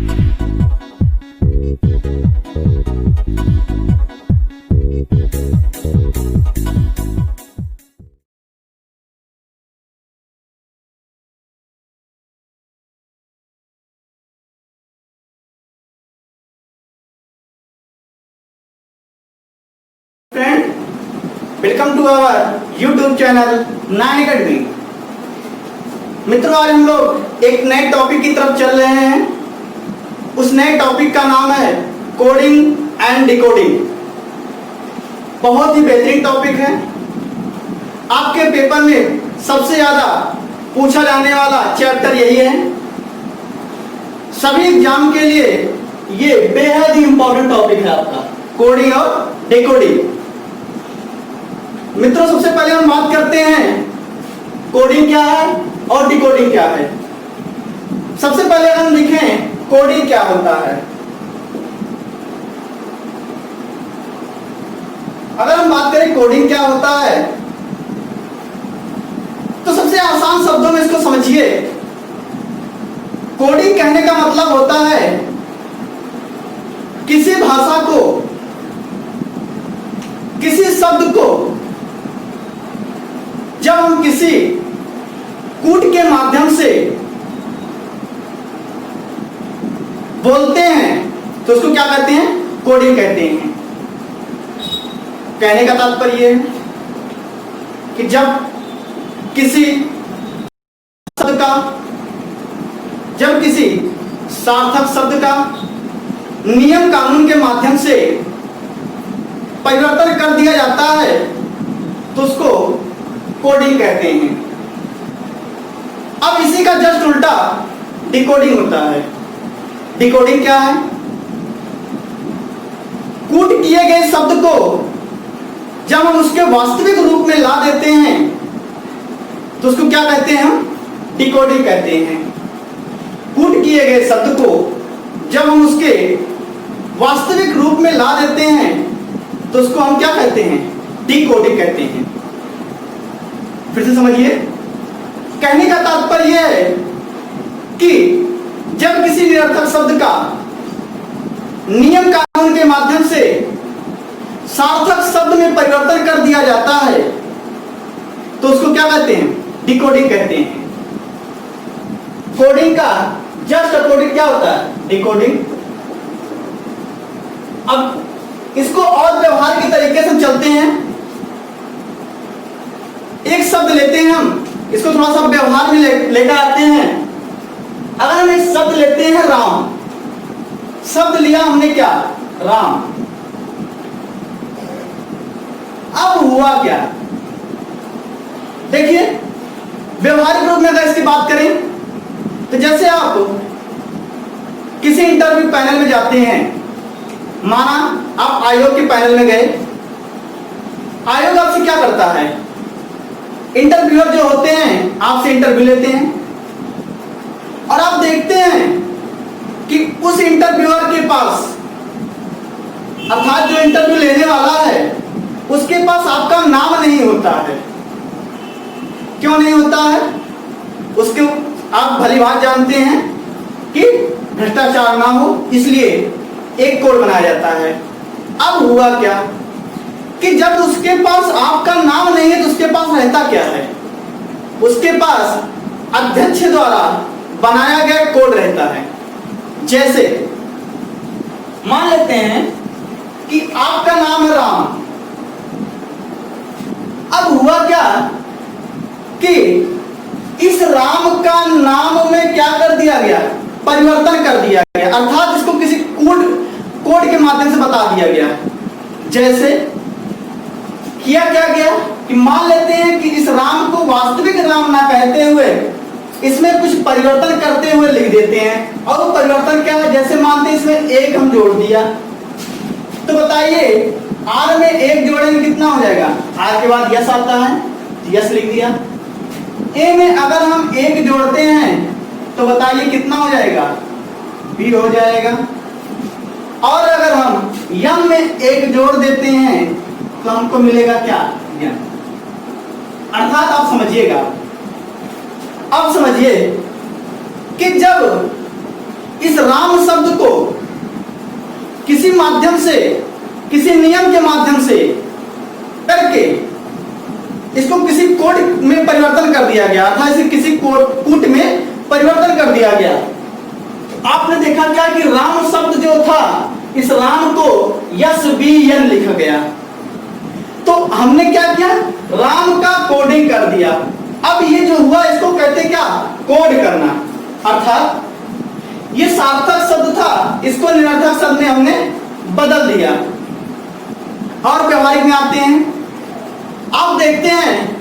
Friend, welcome to our YouTube channel 9 academy. मित्रों, आज हम लोग एक नए टॉपिक की तरफ चल रहे हैं। उस नए टॉपिक का नाम है कोडिंग एंड डिकोडिंग। बहुत ही बेहतरीन टॉपिक है। आपके पेपर में सबसे ज्यादा पूछा जाने वाला चैप्टर यही है। सभी एग्जाम के लिए ये बेहद ही इंपॉर्टेंट टॉपिक है आपका, कोडिंग और डिकोडिंग। मित्रों, सबसे पहले हम बात करते हैं कोडिंग क्या है और डिकोडिंग क्या है। सबसे पहले हम लिखें कोडिंग क्या होता है। अगर हम बात करें कोडिंग क्या होता है, तो सबसे आसान शब्दों में इसको समझिए। कोडिंग कहने का मतलब होता है किसी भाषा को, किसी शब्द को जब हम किसी कोड के माध्यम से बोलते हैं तो उसको क्या कहते हैं, कोडिंग कहते हैं। कहने का तात्पर्य है कि जब किसी शब्द का, जब किसी सार्थक शब्द का नियम कानून के माध्यम से परिवर्तन कर दिया जाता है तो उसको कोडिंग कहते हैं। अब इसी का जस्ट उल्टा डिकोडिंग होता है। डिकोडिंग क्या है? कोड किए गए शब्द को जब हम उसके वास्तविक रूप में ला देते हैं तो उसको क्या कहते हैं, हम डिकोडिंग कहते हैं। कोड किए गए शब्द को जब हम उसके वास्तविक रूप में ला देते हैं तो उसको हम क्या कहते हैं, डिकोडिंग कहते हैं। फिर से समझिए, कहने का तात्पर्य यह है कि जब किसी निरर्थक शब्द का नियम कानून के माध्यम से सार्थक शब्द में परिवर्तन कर दिया जाता है तो उसको क्या कहते हैं, डिकोडिंग कहते हैं। कोडिंग का जस्ट अपोजिट क्या होता है, डिकोडिंग। अब इसको और व्यवहार के तरीके से चलते हैं। एक शब्द लेते हैं हम, इसको थोड़ा सा व्यवहार में लेकर आते हैं। अगर हम एक शब्द लेते हैं राम, शब्द लिया हमने क्या, राम। अब हुआ क्या, देखिए व्यवहारिक रूप में अगर इसकी बात करें तो जैसे आप किसी इंटरव्यू पैनल में जाते हैं, माना आप आयोग के पैनल में गए। आयोग आपसे क्या करता है, इंटरव्यूअर जो होते हैं आपसे इंटरव्यू लेते हैं और आप देखते हैं कि उस इंटरव्यूअर के पास, अर्थात जो इंटरव्यू लेने वाला है, उसके पास आपका नाम नहीं होता है। क्यों नहीं होता है? उसके आप भली बात जानते हैं कि भ्रष्टाचार ना हो, इसलिए एक कोड बनाया जाता है। अब हुआ क्या कि जब उसके पास आपका नाम नहीं है तो उसके पास रहता क्या है, उसके पास अध्यक्ष द्वारा बनाया गया कोड रहता है। जैसे मान लेते हैं कि आपका नाम है राम। अब हुआ क्या कि इस राम का नाम में क्या कर दिया गया, परिवर्तन कर दिया गया, अर्थात इसको किसी कोड के माध्यम से बता दिया गया। जैसे किया क्या गया कि मान लेते हैं कि इस राम को वास्तविक राम ना कहते हुए इसमें कुछ परिवर्तन करते हुए लिख देते हैं। और वो परिवर्तन क्या है, जैसे मानते हैं इसमें एक हम जोड़ दिया, तो बताइए आर में एक जोड़ेंगे कितना हो जाएगा, आर के बाद यस आता है, यस लिख दिया। ए में अगर हम एक जोड़ते हैं तो बताइए कितना हो जाएगा, बी हो जाएगा। और अगर हम यम में एक जोड़ देते हैं तो हमको मिलेगा क्या, यम। अर्थात आप समझिएगा, अब समझिए कि जब इस राम शब्द किसी माध्यम से, किसी नियम के माध्यम से करके इसको किसी कोड में परिवर्तन कर दिया गया था, इसे किसी कूट में परिवर्तन कर दिया गया। आपने देखा क्या कि राम शब्द जो था, इस राम को SBN लिखा गया। तो हमने क्या किया, राम का कोडिंग कर दिया। अब ये जो हुआ इसको कहते क्या, कोड करना। अर्थात ये सार्थक शब्द था, इसको निरर्थक शब्द में हमने बदल दिया। और व्यवहारिक में आते हैं, आप देखते हैं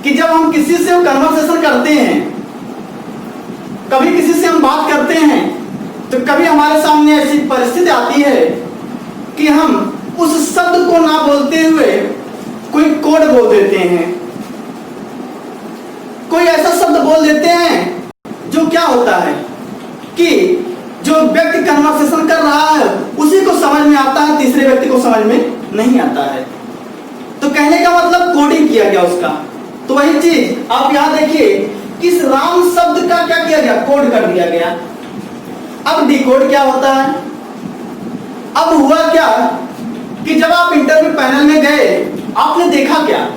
कि जब हम किसी से कन्वर्सेशन करते हैं, कभी किसी से हम बात करते हैं, तो कभी हमारे सामने ऐसी परिस्थिति आती है कि हम उस शब्द को ना बोलते हुए कोई कोड बोल देते हैं, कोई ऐसा शब्द बोल देते हैं जो क्या होता है कि जो व्यक्ति कन्वर्सेशन कर रहा है उसी को समझ में आता है, तीसरे व्यक्ति को समझ में नहीं आता है। तो कहने का मतलब कोडिंग किया गया उसका। तो वही चीज आप यहां देखिए, इस राम शब्द का क्या किया गया, कोड कर दिया गया। अब डिकोड क्या होता है, अब हुआ क्या कि जब आप इंटरव्यू पैनल में गए, आपने देखा क्या,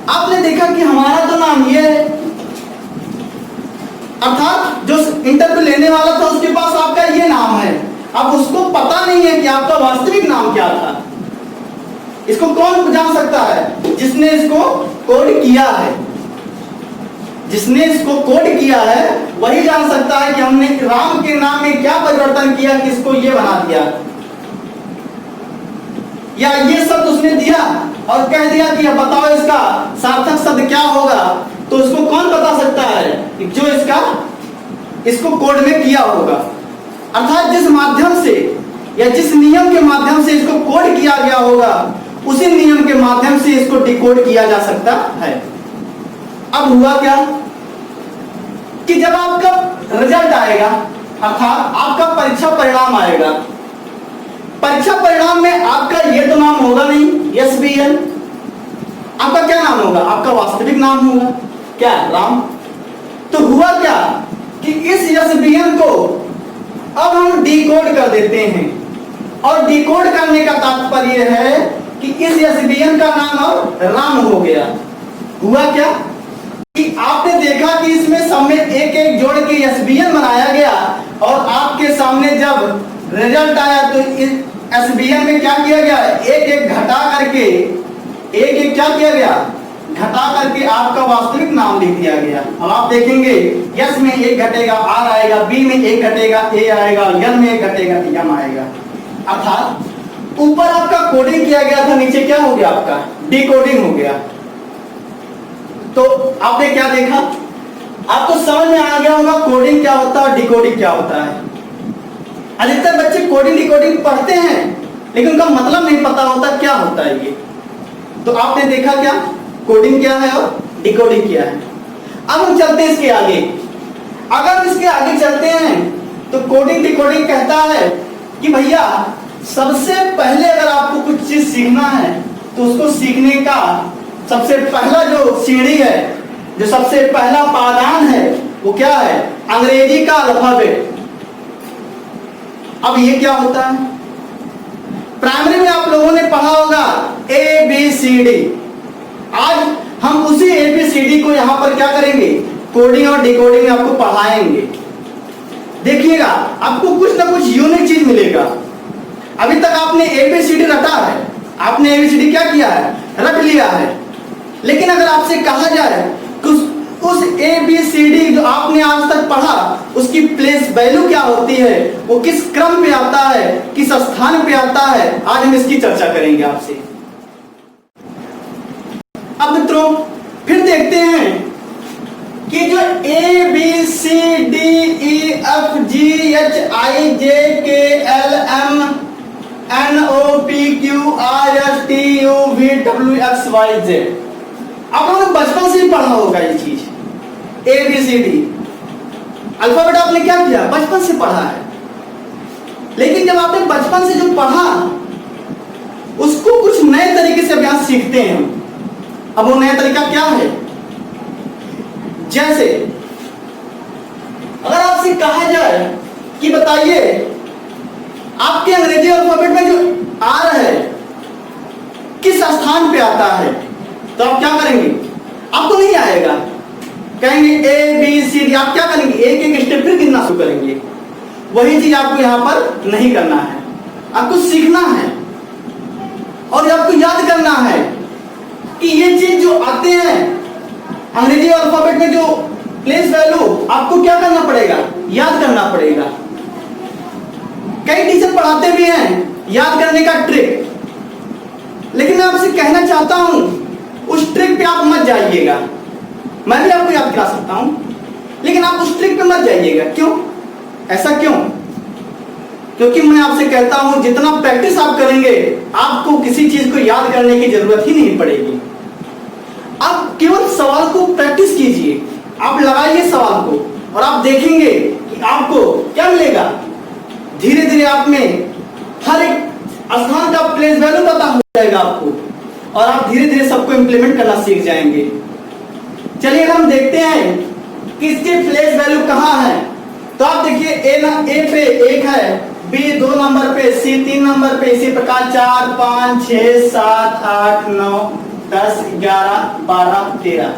आपने देखा कि हमारा तो नाम ये है, अर्थात जो इंटरव्यू लेने वाला था उसके पास आपका ये नाम है। अब उसको पता नहीं है कि आपका वास्तविक नाम क्या था। इसको कौन जान सकता है, जिसने इसको कोड किया है। जिसने इसको कोड किया है वही जान सकता है कि हमने राम के नाम में क्या परिवर्तन किया कि इसको ये बना दिया, या ये शब्द उसने दिया और कह दिया कि अब बताओ इसका सार्थक शब्द क्या होगा। तो उसको कौन बता सकता है, जो इसको कोड में किया होगा। अर्थात जिस माध्यम से या जिस नियम के माध्यम से इसको कोड किया गया होगा, उसी नियम के माध्यम से इसको डिकोड किया जा सकता है। अब हुआ क्या कि जब आपका रिजल्ट आएगा, अर्थात आपका परीक्षा परिणाम आएगा, परीक्षा परिणाम में आपका ये तो नाम होगा नहीं SBN, आपका क्या नाम होगा, आपका वास्तविक नाम होगा क्या, राम। तो हुआ क्या कि इस SBN को अब हम डिकोड कर देते हैं, और डिकोड करने का तात्पर्य है कि इस SBN का नाम अब राम हो गया। हुआ क्या कि आपने देखा कि इसमें सब में एक एक जोड़ के SBN बनाया गया, और आपके सामने जब रिजल्ट आया तो इस SBN में क्या किया गया, एक एक घटा करके, एक एक क्या किया गया, घटा करके आपका वास्तविक नाम लिख दिया गया। अब आप देखेंगे यस में एक घटेगा R आएगा, B में एक घटेगा A आएगा, N में एक घटेगा M आएगा। अर्थात ऊपर आपका कोडिंग किया गया था, नीचे क्या हो गया, आपका डिकोडिंग हो गया। तो आपने क्या देखा, आपको समझ में आ गया होगा कोडिंग क्या होता है और डिकोडिंग क्या होता है। अधिकतर बच्चे कोडिंग डिकोडिंग पढ़ते हैं लेकिन उनका मतलब नहीं पता होता क्या होता है ये। तो आपने देखा क्या, कोडिंग क्या है और डिकोडिंग क्या है। अब हम चलते हैं इसके आगे। अगर इसके आगे चलते हैं तो कोडिंग डिकोडिंग कहता है कि भैया सबसे पहले अगर आपको कुछ चीज सीखना है तो उसको सीखने का सबसे पहला जो सीढ़ी है, जो सबसे पहला पायदान है, वो क्या है, अंग्रेजी का अल्फाबेट। अब ये क्या होता है, प्राइमरी में आप लोगों ने पढ़ा होगा ABCD। आज हम उसी ABCD को यहां पर क्या करेंगे, कोडिंग और डिकोडिंग में आपको पढ़ाएंगे। देखिएगा आपको कुछ ना कुछ यूनिक चीज मिलेगा। अभी तक आपने ABCD रटा है, आपने ABCD क्या किया है, रट लिया है। लेकिन अगर आपसे कहा जाए कि उस ABCD जो आपने आज तक पढ़ा उसकी प्लेस वैल्यू क्या होती है, वो किस क्रम पे आता है, किस स्थान पे आता है, आज हम इसकी चर्चा करेंगे आपसे। अब मित्रों फिर देखते हैं कि जो ABCDEFGHIJKLMNOPQRSTUVWXYZ, आप लोगों ने बचपन से ही पढ़ा होगा ये चीज। ABCD अल्फाबेट आपने क्या किया, बचपन से पढ़ा है। लेकिन जब आपने बचपन से जो पढ़ा उसको कुछ नए तरीके से अभ्यास सीखते हैं। अब वो नया तरीका क्या है, जैसे अगर आपसे कहा जाए कि बताइए आपके अंग्रेजी अल्फाबेट में जो आर है किस स्थान पे आता है, तो आप क्या करेंगे, आपको नहीं आएगा, कहेंगे ए बी सी डी, आप क्या करेंगे, एक एक स्टेप फिर गिनना शुरू करेंगे। वही चीज आपको यहां पर नहीं करना है, आपको सीखना है और आपको याद करना है कि ये चीज जो आते हैं अंग्रेजी अल्फाबेट में जो प्लेस वैल्यू, आपको क्या करना पड़ेगा, याद करना पड़ेगा। कई टीचर पढ़ाते भी हैं याद करने का ट्रिक, लेकिन मैं आपसे कहना चाहता हूं उस ट्रिक पे आप मत जाइएगा। मैं भी आपको याद करा सकता हूं, लेकिन आप उस ट्रिक पे मत जाइएगा। क्यों, ऐसा क्यों? क्योंकि मैं आपसे कहता हूं जितना प्रैक्टिस आप करेंगे आपको किसी चीज को याद करने की जरूरत ही नहीं पड़ेगी। आप केवल सवाल को प्रैक्टिस कीजिए, आप लगाइए सवाल को और आप देखेंगे कि आपको क्या मिलेगा। धीरे धीरे आप में हर एक स्थान का प्लेस वैल्यू पता हो जाएगा आपको और आप धीरे धीरे सबको इंप्लीमेंट करना सीख जाएंगे। चलिए हम देखते हैं कि इसके प्लेस वैल्यू कहां है। तो आप देखिए ए पे 1 है, बी 2 नंबर पे, सी 3 नंबर पे, इसी प्रकार 4 5 6 7 8 9 10 11 12 13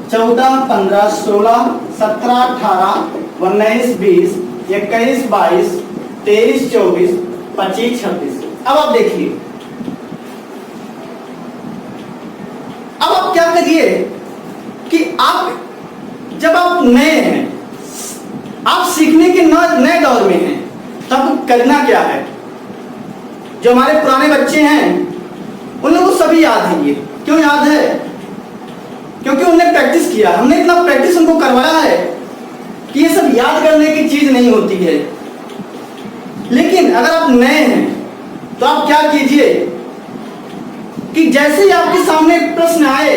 14 15 16 17 18 19 20 21 22 23 24 25 26। अब आप देखिए, अब आप क्या करिए कि आप जब आप नए हैं, आप सीखने के नए दौर में हैं, तब करना क्या है। जो हमारे पुराने बच्चे हैं उन लोगों को सभी याद है। ये क्यों याद है? क्योंकि उन्होंने प्रैक्टिस किया, हमने इतना प्रैक्टिस उनको करवाया है कि ये सब याद करने की चीज नहीं होती है। लेकिन अगर आप नए हैं तो आप क्या कीजिए कि जैसे ही आपके सामने प्रश्न आए,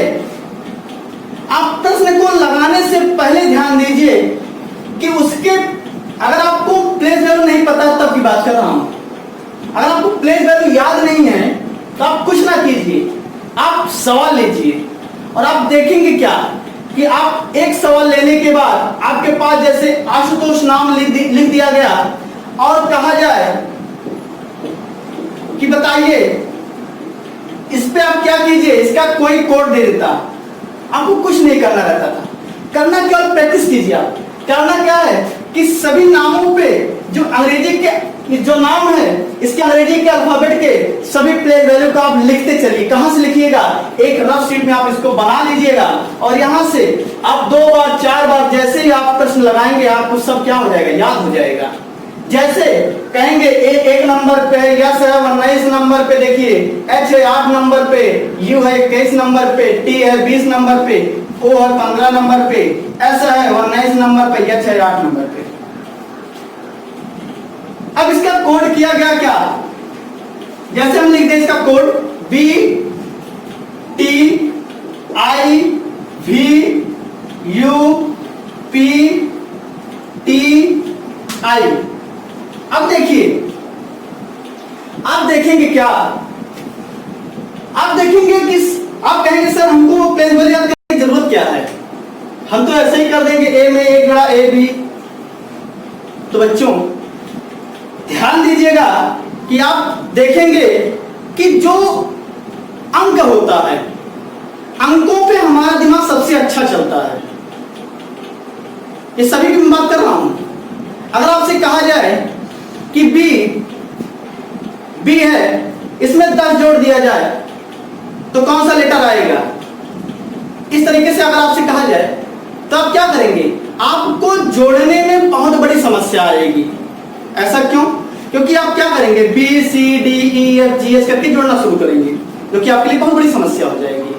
आप प्रश्न को लगाने से पहले ध्यान दीजिए कि उसके, अगर आपको प्लेस वैल्यू नहीं पता, तब की बात कर रहा हूं, अगर आपको प्लेस वैल्यू याद नहीं है तो आप कुछ ना कीजिए, आप सवाल लीजिए और आप देखेंगे क्या कि आप एक सवाल लेने के बाद आपके पास जैसे आशुतोष नाम लिख दिया गया और कहा जाए कि बताइए इस पे आप क्या कीजिए, इसका कोई कोड दे देता, आपको कुछ नहीं करना रहता था। करना केवल प्रैक्टिस कीजिए। आप करना क्या है कि सभी नामों पे जो अंग्रेजी के जो नाम है, इसके अंग्रेजी के अल्फाबेट के सभी प्लेस वैल्यू को आप लिखते चलिए। कहां से लिखिएगा, एक रफ शीट में आप इसको बना लीजिएगा और यहां से आप 2 बार 4 बार जैसे ही आप प्रश्न लगाएंगे आपको सब क्या हो जाएगा, याद हो जाएगा। जैसे कहेंगे एक नंबर पे यस है, 19 नंबर पे देखिए एच है, 8 नंबर पे यू है, 21 नंबर पे टी है, 20 नंबर पे ओ है, 15 नंबर पे एस है, 19 नंबर पे एच है, 8 नंबर पे। अब इसका कोड किया गया क्या, जैसे हम लिखते हैं इसका code B T I V U P T I. अब देखिए, आप देखेंगे क्या, आप देखेंगे कि आप कहेंगे सर हमको वो प्लेस वैल्यू याद करने की जरूरत क्या है, हम तो ऐसे ही कर देंगे ए में 1 बड़ा ए बी। तो बच्चों ध्यान दीजिएगा कि आप देखेंगे कि जो अंक होता है, अंकों पे हमारा दिमाग सबसे अच्छा चलता है। ये सभी की मैं बात कर रहा हूं। अगर आपसे कहा जाए कि बी है, इसमें 10 जोड़ दिया जाए तो कौन सा लेटर आएगा, इस तरीके से अगर आपसे कहा जाए तो आप क्या करेंगे, आपको जोड़ने में बहुत बड़ी समस्या आएगी। ऐसा क्यों? क्योंकि आप क्या करेंगे, B C D E F G H करके जोड़ना शुरू करेंगे, जो कि आपके लिए बहुत बड़ी समस्या हो जाएगी।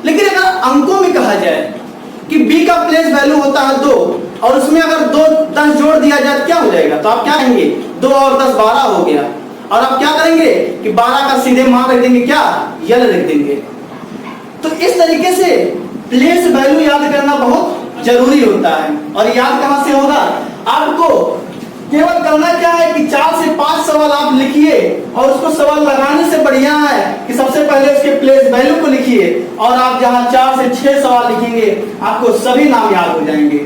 लेकिन अगर अंकों में कहा जाए कि बी का प्लेस वैल्यू होता है 2 और उसमें अगर 10 जोड़ दिया जाए तो क्या हो जाएगा, तो आप क्या कहेंगे 2 और 10 12 हो गया। और आप क्या करेंगे कि 12 का सीधे मान रख देंगे, क्या यल रख देंगे। तो इस तरीके से प्लेस वैल्यू याद करना बहुत जरूरी होता है। और याद कहां से होगा, आपको केवल करना क्या है कि 4 से 5 सवाल आप लिखिए और उसको सवाल लगाने से बढ़िया है कि सबसे पहले उसके प्लेस वैल्यू को लिखिए और आप जहां 4 से 6 सवाल लिखेंगे आपको सभी नाम याद हो जाएंगे।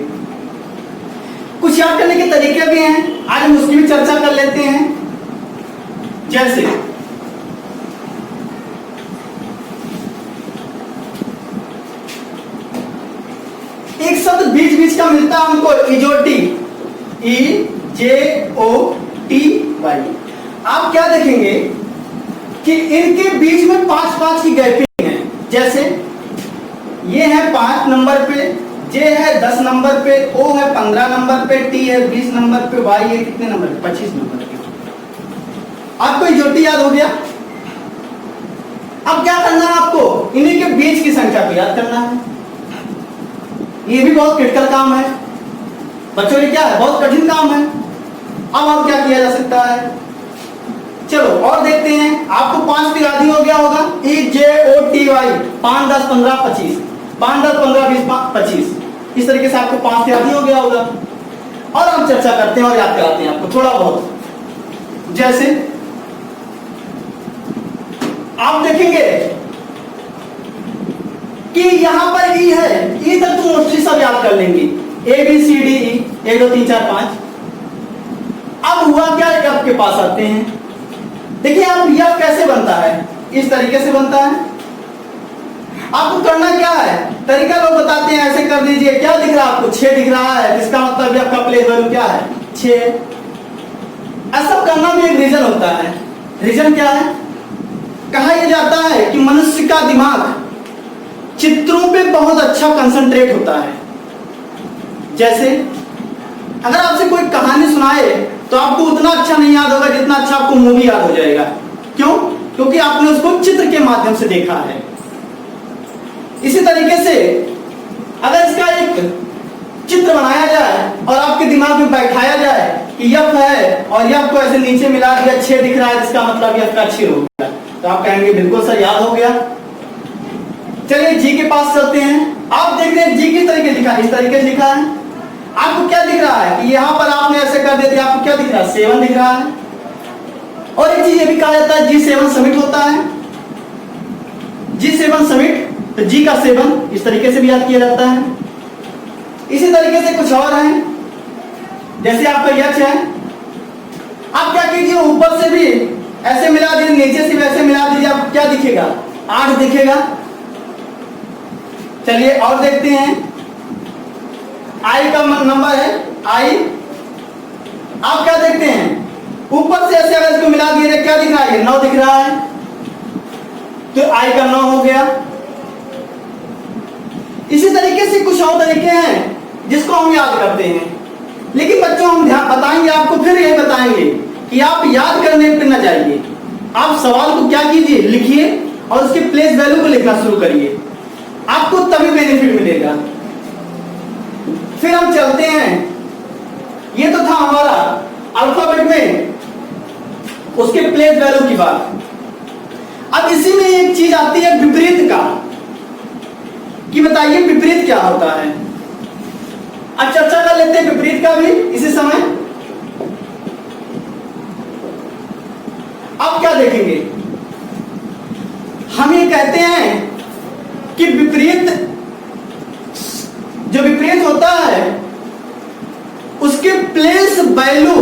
कुछ याद करने के तरीके भी हैं, आज हम उसकी भी चर्चा कर लेते हैं। जैसे एक शब्द बीच बीच का मिलता है हमको इजोटी, EJOTY। आप क्या देखेंगे कि इनके बीच में 5-5 की गैपिंग है। जैसे ये है 5 नंबर पे, J है 10 नंबर पे, O है 15 नंबर पे, T है 20 नंबर पे, Y है कितने नंबर पे? 25 नंबर पे। आपको इजोटी याद हो गया। अब क्या करना है आपको? इन्हीं के बीच की संख्या को याद करना है। ये भी बहुत क्रिटिकल काम है बच्चों, ये क्या है? बहुत कठिन काम है। अब और क्या किया जा सकता है? चलो और देखते हैं। आपको 5 तो याद ही हो गया होगा, EJOTY, 5 10 15 25, 5 10 15 20 25। इस तरीके से आपको 5 याद ही हो गया होगा। और हम चर्चा करते हैं और याद कराते हैं आपको थोड़ा बहुत। जैसे आप देखेंगे कि यहां पर ई है, ई तक तो मोस्टली सब याद कर लेंगे, ABCDE 1 2 3 4 5। अब हुआ क्या, एफ के पास आते हैं। देखिए आप एफ कैसे बनता है, इस तरीके से बनता है। आपको करना क्या है, तरीका लोग बताते हैं, ऐसे कर दीजिए। क्या दिख रहा है आपको? 6 दिख रहा है, जिसका मतलब एफ का प्लेस वैल्यू क्या है? 6। ऐसा करना भी एक रीजन होता है। रीजन क्या है? कहा यह जाता है कि मनुष्य का दिमाग चित्रों पे बहुत अच्छा कंसंट्रेट होता है। जैसे अगर आपसे कोई कहानी सुनाए तो आपको उतना अच्छा नहीं याद होगा जितना अच्छा आपको मूवी याद हो जाएगा। क्यों? क्योंकि आपने उसको चित्र के माध्यम से देखा है। इसी तरीके से अगर इसका एक चित्र बनाया जाए और आपके दिमाग में बैठाया जाए कि यफ है और यफ को ऐसे नीचे मिला दिया, 6 दिख रहा है, जिसका मतलब यफ का 6 हो गया, तो आप कहेंगे बिल्कुल सर याद हो गया। चलिए जी के पास चलते हैं। आप देख रहे हैं जी किस तरीके लिखा है? इस तरीके से लिखा है। आपको क्या दिख रहा है कि यहां पर आपने ऐसे कर देते, आपको क्या दिख रहा है? 7 दिख रहा है। और एक चीज ये भी कहा जाता है G7 समिट होता है। G7 समिट, तो G का 7 इस तरीके से भी याद किया जाता है। इसी तरीके से कुछ और है, जैसे आपका यक्ष है। आप क्या कीजिए, ऊपर से भी ऐसे मिला दीजिए, नीचे से भी ऐसे मिला दीजिए, आपको क्या दिखेगा? 8 दिखेगा। चलिए और देखते हैं। आई का नंबर है आई। आप क्या देखते हैं? ऊपर से ऐसे अगर इसको मिला दिए, क्या दिख रहा है? 9 दिख रहा है, तो आई का 9 हो गया। इसी तरीके से कुछ और तरीके हैं जिसको हम याद करते हैं। लेकिन बच्चों हम ध्यान बताएंगे आपको, फिर यही बताएंगे कि आप याद करने पर न जाइए। आप सवाल को क्या कीजिए, लिखिए और उसके प्लेस वैल्यू को लिखना शुरू करिए, आपको तभी बेनिफिट मिलेगा। फिर हम चलते हैं। ये तो था हमारा अल्फाबेट में उसके प्लेस वैल्यू की बात। अब इसी में एक चीज आती है विपरीत का, कि बताइए विपरीत क्या होता है। अब चर्चा कर लेते हैं विपरीत का भी इसी समय। अब क्या देखेंगे, हम ये कहते हैं कि विपरीत, जो विपरीत होता है उसके प्लेस वैल्यू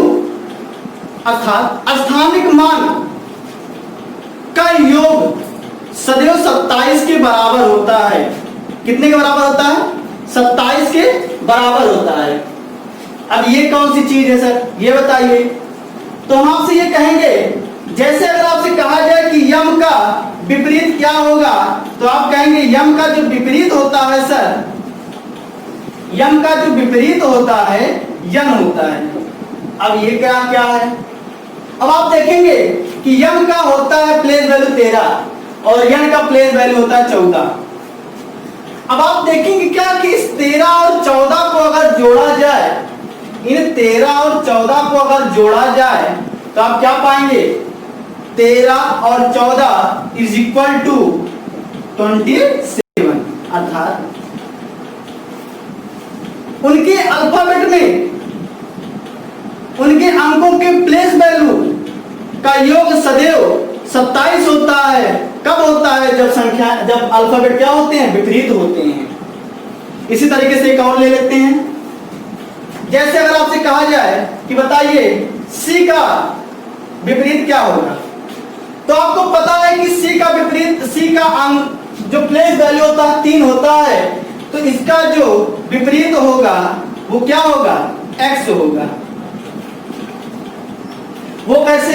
अर्थात स्थानिक मान का योग सदैव 27 के बराबर होता है। कितने के बराबर होता है? 27 के बराबर होता है। अब ये कौन सी चीज है सर, ये बताइए। तो हम आपसे ये कहेंगे, जैसे अगर आपसे कहा जाए कि यम का विपरीत क्या होगा, तो आप कहेंगे यम का जो विपरीत होता है सर, यम का जो विपरीत होता है यन होता है। अब ये क्या क्या है? अब आप देखेंगे कि यम का होता है प्लेस वैल्यू 13 और यन का प्लेस वैल्यू होता है 14। अब आप देखेंगे क्या कि इस 13 और 14 को अगर जोड़ा जाए, इन 13 और 14 को अगर जोड़ा जाए तो आप क्या पाएंगे? 13 और 14 इज इक्वल टू 27। अर्थात उनके अल्फाबेट में उनके अंकों के प्लेस वैल्यू का योग सदैव 27 होता है। कब होता है? जब अल्फाबेट क्या होते हैं? विपरीत होते हैं। इसी तरीके से एक और ले लेते हैं। जैसे अगर आपसे कहा जाए कि बताइए सी का विपरीत क्या होगा, तो आपको पता है कि सी का विपरीत, सी का अंक जो प्लेस वैल्यू होता है 3 होता है, तो इसका जो विपरीत होगा वो क्या होगा, x होगा। वो कैसे,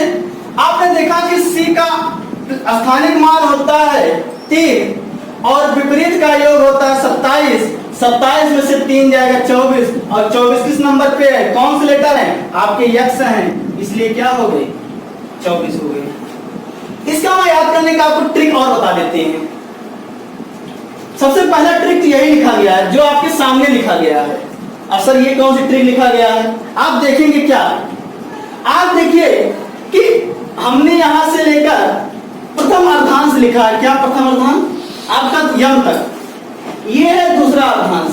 आपने देखा कि सी का स्थानिक मान होता है 3 और विपरीत का योग होता है 27, 27 में से 3 जाएगा 24, और 24 किस नंबर पे है, कौन से लेटर है, आपके x हैं, इसलिए क्या हो गए, 24 हो गए। इसका मैं याद करने का आपको ट्रिक और बता देते हैं। सबसे पहला ट्रिक यही लिखा गया है जो आपके सामने लिखा गया है। अब सर ये कौन सी ट्रिक लिखा गया है, आप देखेंगे क्या, आप देखिए कि हमने यहां से लेकर प्रथम अर्धांश लिखा है, क्या प्रथम अर्धांश आपका यम तक, ये है दूसरा अर्धांश।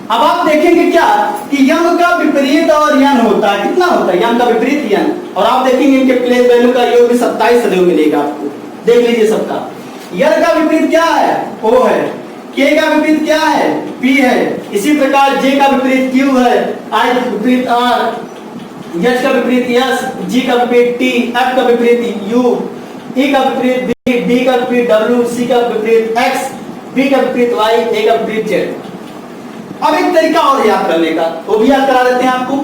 अब आप देखेंगे क्या कि यम का विपरीत और यन होता है, कितना होता है, यम का विपरीत यन, और आप देखेंगे इनके प्लेस वैल्यू का योग भी 27 सदैव मिलेगा आपको, देख लीजिए सबका। यन का विपरीत क्या है, ओ है, के का विपरीत क्या है, पी है, इसी प्रकार जे का विपरीत क्यू है, आई का विपरीत आर, एच का विपरीत एस, जी का विपरीत टी, एफ का विपरीत यू, ई का विपरीत बी, डी का विपरीत डब्ल्यू, सी का विपरीत एक्स, बी का विपरीत वाई, ए का विपरीत जेड। अब एक तरीका और याद करने का, वो भी याद करा देते हैं आपको।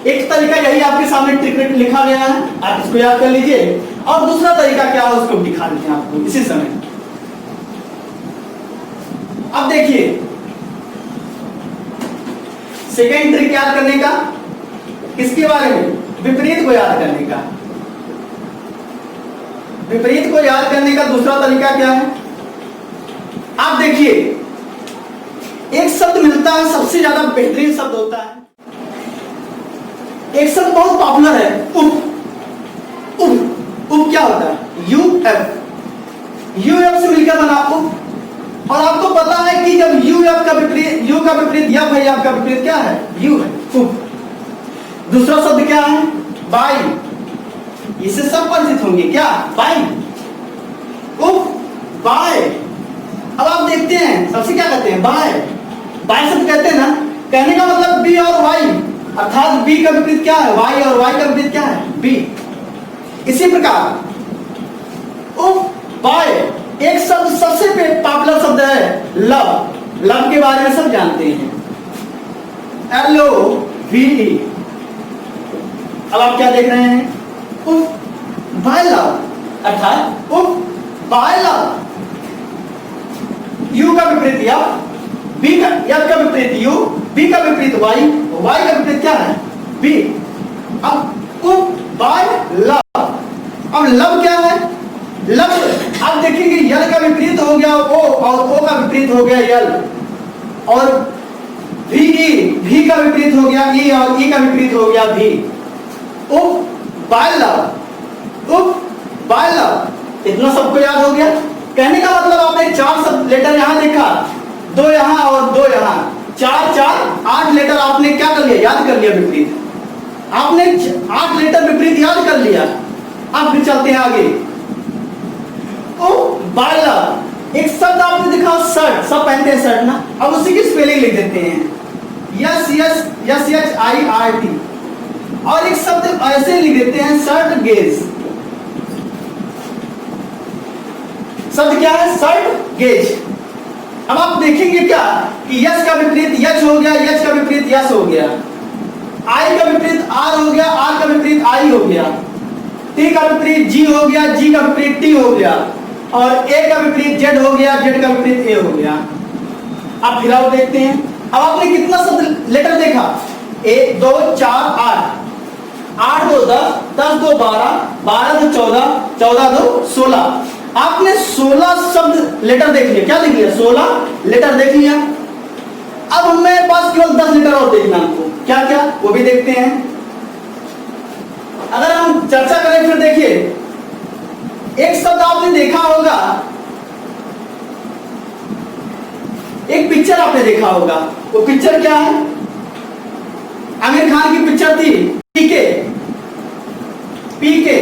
एक तरीका यही आपके सामने ट्रिक लिखा गया है, आप इसको याद कर लीजिए, और दूसरा तरीका क्या है उसको दिखा देते हैं आपको इसी समय। अब देखिए सेकेंड ट्रिक याद करने का, किसके बारे में, विपरीत को याद करने का। विपरीत को याद करने का दूसरा तरीका क्या है, आप देखिए एक शब्द मिलता है, सबसे ज्यादा बेहतरीन शब्द होता है, एक शब्द बहुत पॉपुलर है, उप। उप उप क्या होता है, यू एफ से मिलकर बना उप। और आपको पता है कि जब यू एफ का विपरीत, यू का विपरीत एफ है, एफ का विपरीत क्या है, यू है, उप। दूसरा शब्द क्या है, बाई, इससे सब परिचित होंगे, क्या, बाई, उप, बाय। अब आप देखते हैं सबसे क्या कहते हैं, बाय, बाय शब्द कहते हैं ना, कहने का मतलब बी और वाई, अर्थात बी का विपरीत क्या है, वाई, और वाई का विपरीत क्या है, बी। इसी प्रकार उप, बाय, एक शब्द सबसे पॉपुलर शब्द है लव। लव के बारे में सब जानते हैं, LOVE। अब आप क्या देख रहे हैं, उप, बाय लव, अर्थात उप, बाय लव। यू का विपरीत एफ, बी का, एफ का विपरीत यू, बी का विपरीत वाई, वाई का विपरीत क्या है, बी। अब उप, बाय लव। अब लव क्या है, लव आप देखेंगे यल का विपरीत हो गया ओ, और ओ का विपरीत हो गया यल, और भी का विपरीत हो गया ई, और ई का विपरीत हो गया भी। उप, बाय लव, उप, बाय लव। इतना सबको याद हो गया। कहने का मतलब आपने 4 सब लेटर यहां देखा, 2 यहां और 2 यहां, 4 4 8 लेटर आपने क्या कर लिया, याद कर लिया विपरीत। आपने 8 लेटर विपरीत याद कर लिया। अब फिर चलते हैं आगे। ओ बाय लव, एक शब्द आपने देखा शर्ट, सब पहनते हैं शर्ट ना, अब उसी की स्पेलिंग लिख देते हैं, SHIRT। और एक शब्द ऐसे लिख देते हैं शर्ट गेज। शब्द क्या है, शर्ट गेज। अब आप देखेंगे क्या कि यस का विपरीत यच हो गया, यच का विपरीत यस हो गया, आई का विपरीत आर हो गया, आर का विपरीत आई हो गया, टी का विपरीत जी हो गया, जी का विपरीत टी हो गया, और ए का विपरीत जेड हो गया, जेड का विपरीत ए हो गया। अब फिर आप देखते हैं, अब आपने कितना शब्द लेटर देखा, 1 2 4 8, 8 2 10, 10 2 12, 12 2 14, 14 2 16। आपने 16 शब्द लेटर देख लिया, क्या देख लिया, 16 लेटर देख लिया। अब हमारे पास केवल 10 लेटर और देखना हमको, क्या क्या वो भी देखते हैं। अगर हम चर्चा करें फिर देखिए, एक शब्द आपने देखा होगा, एक पिक्चर आपने देखा होगा, वो पिक्चर क्या है, आमिर खान की पिक्चर थी पीके, पीके।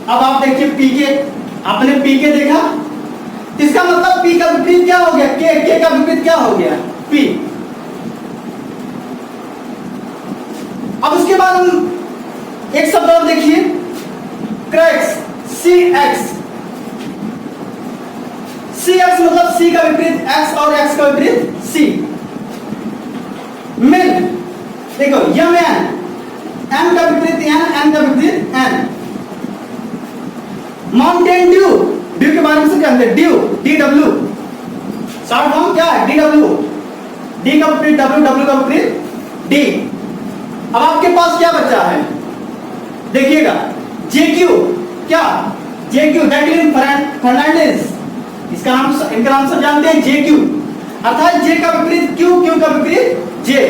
अब आप देखिए पीके, आपने पीके देखा, इसका मतलब पी का विपरीत क्या हो गया, के का विपरीत क्या हो गया, पी। अब उसके बाद हम एक शब्द और देखिए, क्रैक्स, सी एक्स। सी एक्स मतलब सी का विपरीत एक्स और एक्स का विपरीत सी। मिल, देखो यम एन, एम का विपरीत एन, एन का विपरीत एन। माउंटेन ड्यू, ड्यू के बारे में सब जानते हैं, due, D W, short form क्या है, डी डब्ल्यू। डी का विपरीत डब्ल्यू, डब्ल्यू का विपरीत डी। अब आपके पास क्या बचा है, देखिएगा, जेक्यू, क्या, जेक्यू, जैकलिन फर्नांडिस, इसका नाम, इनका नाम सब जानते हैं, जेक्यू, अर्थात जे का विपरीत क्यू, क्यू का विपरीत जे।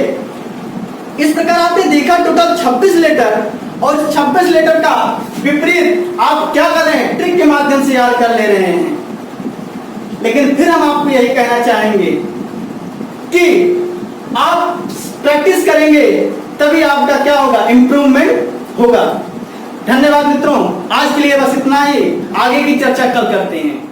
इस प्रकार आपने देखा टोटल 26 लेटर, और 26 लेटर का विपरीत आप क्या कर रहे हैं, ट्रिक के माध्यम से याद कर ले रहे हैं। लेकिन फिर हम आपको यही कहना चाहेंगे कि आप प्रैक्टिस करेंगे तभी आपका क्या होगा, इंप्रूवमेंट होगा। धन्यवाद मित्रों, आज के लिए बस इतना ही, आगे की चर्चा कल करते हैं।